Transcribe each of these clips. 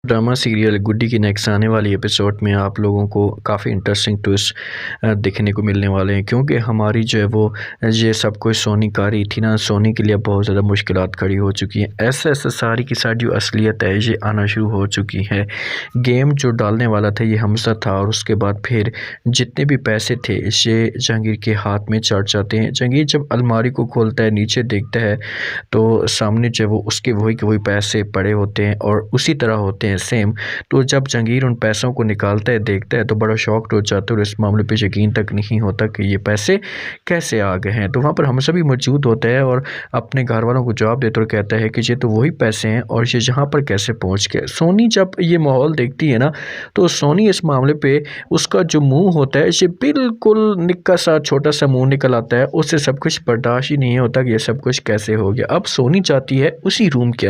Drama serial गुड्डी की next आने वाली एपिसोड में आप लोगों को काफ़ी इंटरेस्टिंग ट्विस्ट देखने को मिलने वाले हैं, क्योंकि हमारी जो है वो ये सब कुछ सोनी का रही थी ना। सोनी के लिए बहुत ज़्यादा मुश्किलात खड़ी हो चुकी हैं। ऐसे ऐसे सारी की सारी जो असलियत है ये आना शुरू हो चुकी है। गेम जो डालने वाला था ये हमजा था, और उसके बाद फिर जितने भी पैसे थे ये जहांगीर के हाथ में चढ़ जाते हैं। जहांगीर जब अलमारी को खोलता है, नीचे देखता है तो सामने जो है वो उसके वही के वही पैसे पड़े होते हैं और उसी तरह होते हैं सेम। तो जब जहांगीर उन पैसों को निकालता है, देखता है, तो बड़ा शॉक्ड हो जाता है और इस मामले पे यकीन तक नहीं होता कि ये पैसे कैसे आ गए हैं। तो वहाँ पर हमजा भी मौजूद होता है और अपने घर वालों को जवाब देता और कहता है कि ये तो वही पैसे हैं और ये यहाँ पर कैसे पहुँच गए। सोनी जब ये माहौल देखती है ना, तो सोनी इस मामले पे उसका जो मुंह होता है ये बिल्कुल निक्का सा छोटा सा मुंह निकल आता है। उससे सब कुछ बर्दाश्त ही नहीं होता कि ये सब कुछ कैसे हो गया। अब सोनी जाती है उसी रूम के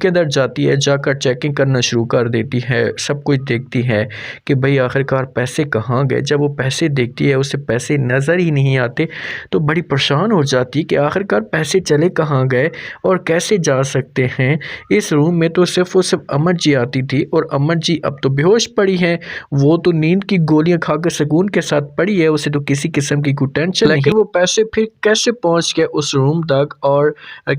अंदर जाती है, जाकर चेकिंग करना शुरू कर देती है, सब कुछ देखती है कि भाई आखिरकार पैसे कहाँ गए। जब वो पैसे देखती है उसे पैसे नज़र ही नहीं आते, तो बड़ी परेशान हो जाती है कि आखिरकार पैसे चले कहाँ गए और कैसे जा सकते हैं। इस रूम में तो सिर्फ और सिर्फ अमर जी आती थी और अमर जी अब तो बेहोश पड़ी हैं। वो तो नींद की गोलियां खाकर सुकून के साथ पड़ी है, उसे तो किसी किस्म की कोई टेंशन नहीं। लेकिन वो पैसे फिर कैसे पहुंच गए उस रूम तक और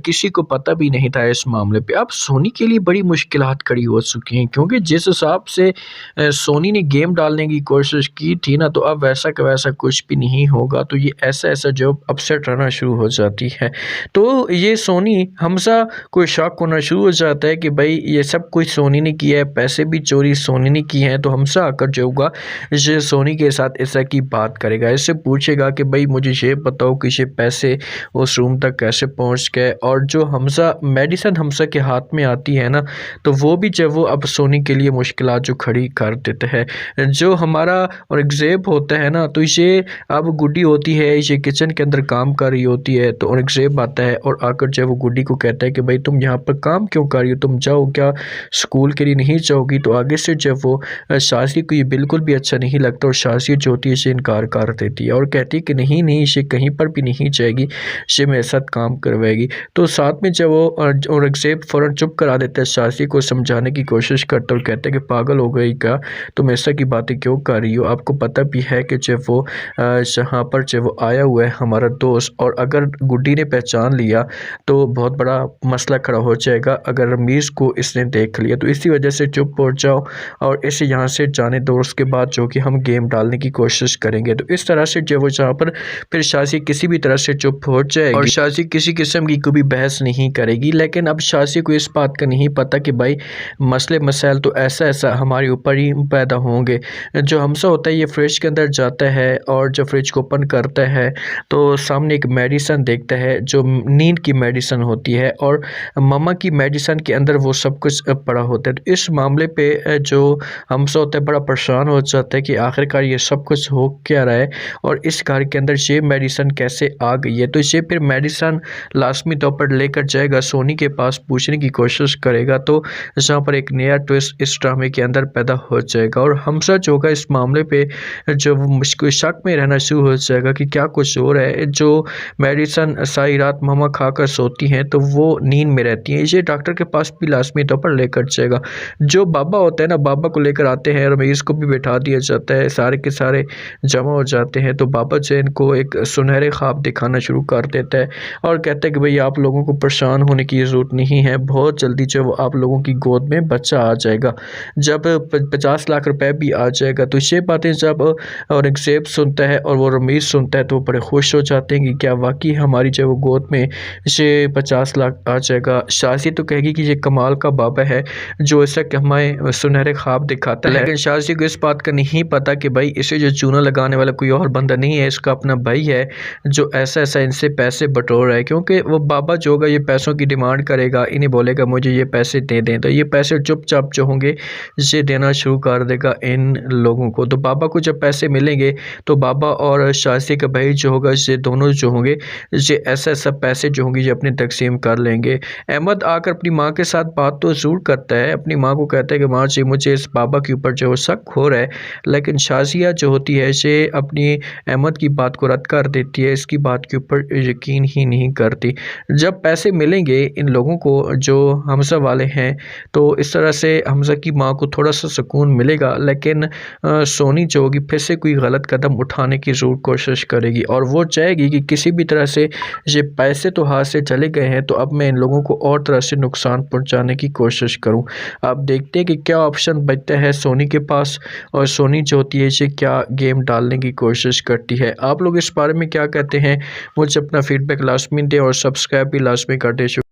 किसी को पता भी नहीं था इस मामले पे। अब सोनी के लिए बड़ी मुश्किलात खड़ी हो चुकी हैं, क्योंकि जिस हिसाब से सोनी ने गेम डालने की कोशिश की थी ना, तो अब वैसा का वैसा कुछ भी नहीं होगा। तो ये ऐसा ऐसा जो अपसेट रहना शुरू हो जाती है। तो ये सोनी हमजा को शक होना शुरू हो जाता है कि भाई ये सब कुछ सोनी ने किया है, पैसे भी चोरी सोनी ने किए हैं। तो हमजा आकर जो होगा ये सोनी के साथ ऐसा की बात करेगा, इससे पूछेगा कि भाई मुझे ये बताओ कि ये पैसे उस रूम तक कैसे पहुंच गए। और जो हमजा मेडिसिन हमजा के हाथ में आती है ना, तो वो भी जब वो अब सोनी के लिए मुश्किलात जो खड़ी कर देते हैं। जो हमारा और औरंगज़ेब होता है ना, तो ये अब गुड्डी होती है, ये किचन के अंदर काम कर रही होती है। तो औरंगज़ेब आता है और आकर जब वो गुड्डी को कहता है कि भाई तुम यहाँ पर काम क्यों कर रही हो, तुम जाओ, क्या स्कूल के लिए नहीं जाओगी। तो आगे से जब वो शाजी को ये बिल्कुल भी अच्छा नहीं लगता और शाजी जो होती है इसे इनकार कर देती है और कहती है कि नहीं नहीं, ये कहीं पर भी नहीं जाएगी, ये मेरे साथ काम करवाएगी। तो साथ में जब वो औरंगज़ेब फ़ौरन चुप करा देता है, शाजी को समझाने की कोशिश करता है और कहता है कि पागल हो गई क्या, तुम ऐसा की बातें क्यों कर रही हो। आपको पता भी है कि जब वो यहाँ पर जब वो आया हुआ है हमारा दोस्त, और अगर गुड्डी ने पहचान लिया तो बहुत बड़ा मसला खड़ा हो जाएगा। अगर रमीज़ को इसने देख लिया तो इसी वजह से चुप हो जाओ और इसे यहाँ से जाने दो, उसके बाद जो कि हम गेम डालने की कोशिश करेंगे। तो इस तरह से जब वो जहाँ पर फिर शाजी किसी भी तरह से चुप हो जाएगी और शाजी किसी किस्म की कोई बहस नहीं करेगी। लेकिन अब शाजी को इस बात का नहीं पता कि भाई मसले मसाइल तो ऐसा ऐसा हमारे ऊपर ही पैदा होंगे। जो हमजा होता है ये फ्रिज के अंदर जाता है और जब फ्रिज को ओपन करता है तो सामने एक मेडिसिन देखता है जो नींद की मेडिसिन होती है और मम्मा की मेडिसिन के अंदर वो सब कुछ पड़ा होता है। तो इस मामले पे जो हमजा होता है बड़ा परेशान हो जाता है कि आखिरकार ये सब कुछ हो क्या रहा है और इस घर के अंदर ये मेडिसिन कैसे आ गई है। तो ये फिर मेडिसिन लाजमी तौर पर लेकर जाएगा, सोनी के पास पूछने की कोशिश करेगा। तो जहाँ पर एक नया ट्विस्ट इस ड्रामे के अंदर पैदा हो जाएगा और हमजा जो होगा इस मामले पे जो मुश्किल शक में रहना शुरू हो जाएगा कि क्या कुछ हो रहा है। जो मेडिसिन सारी रात मम्मा खाकर सोती हैं तो वो नींद में रहती हैं, ये डॉक्टर के पास भी लाजमी तौर पर लेकर जाएगा। जो बाबा होता है ना, बाबा को लेकर आते हैं, रमीज़ को भी बैठा दिया जाता है, सारे के सारे जमा हो जाते हैं। तो बाबा जो इनको एक सुनहरे ख्वाब दिखाना शुरू कर देता है और कहता है कि भाई आप लोगों को परेशान होने की ज़रूरत नहीं है, बहुत जल्दी जो आप लोगों की गोद में बच्चा आ जाएगा, जब 50 लाख रुपए भी आ जाएगा। तो ये बातें जब औरंगज़ेब सुनता है और वो रमीज़ सुनता है तो वो बड़े खुश हो जाते हैं कि क्या वाकई हमारी जो वो गोद में ये 50 लाख आ जाएगा। शाजी तो कहेगी कि ये कमाल का बाबा है जो ऐसा कि हमें सुनहरे ख्वाब दिखाता है। लेकिन शाजी को इस बात का नहीं पता कि भाई इसे जो चूना लगाने वाला कोई और बंदा नहीं है, इसका अपना भाई है जो ऐसा ऐसा इनसे पैसे बटोर रहा है। क्योंकि वो बाबा जो होगा ये पैसों की डिमांड करेगा, इन्हें बोलेगा मुझे ये पैसे दे दें, तो ये पैसे चुपचाप जो होंगे ये देना शुरू कर देगा इन लोगों को। तो बाबा को जब पैसे मिलेंगे तो बाबा और शाजी का भाई जो होगा ये दोनों जो होंगे ये ऐसा ऐसा पैसे जो होंगे ये अपने तकसीम कर लेंगे। अहमद आकर अपनी माँ के साथ बात तो ज़रूर करता है, अपनी माँ को कहता है कि माँ जी मुझे इस बाबा के ऊपर जो शक हो रहा है। लेकिन शाजिया जो होती है ये अपनी अहमद की बात को रद्द कर देती है, इसकी बात के ऊपर यकीन ही नहीं करती। जब पैसे मिलेंगे इन लोगों को जो हमजा वाले हैं तो इस तरह से हमज़ा की माँ को थोड़ा-सा सुकून मिलेगा, लेकिन सोनी जो होगी फिर से कोई गलत कदम उठाने की ज़रूर कोशिश करेगी और वो चाहेगी कि किसी भी तरह से ये पैसे तो हाथ से चले गए हैं, तो अब मैं इन लोगों को और तरह से नुकसान पहुँचाने की कोशिश करूँ। अब देखते हैं कि क्या ऑप्शन बचता है सोनी के पास और सोनी जो होती है ये क्या गेम डालने की कोशिश करती है। आप लोग इस बारे में क्या कहते हैं? मुझे अपना फीडबैक लाज़मी दें और सब्सक्राइब भी लाज़मी कर दें।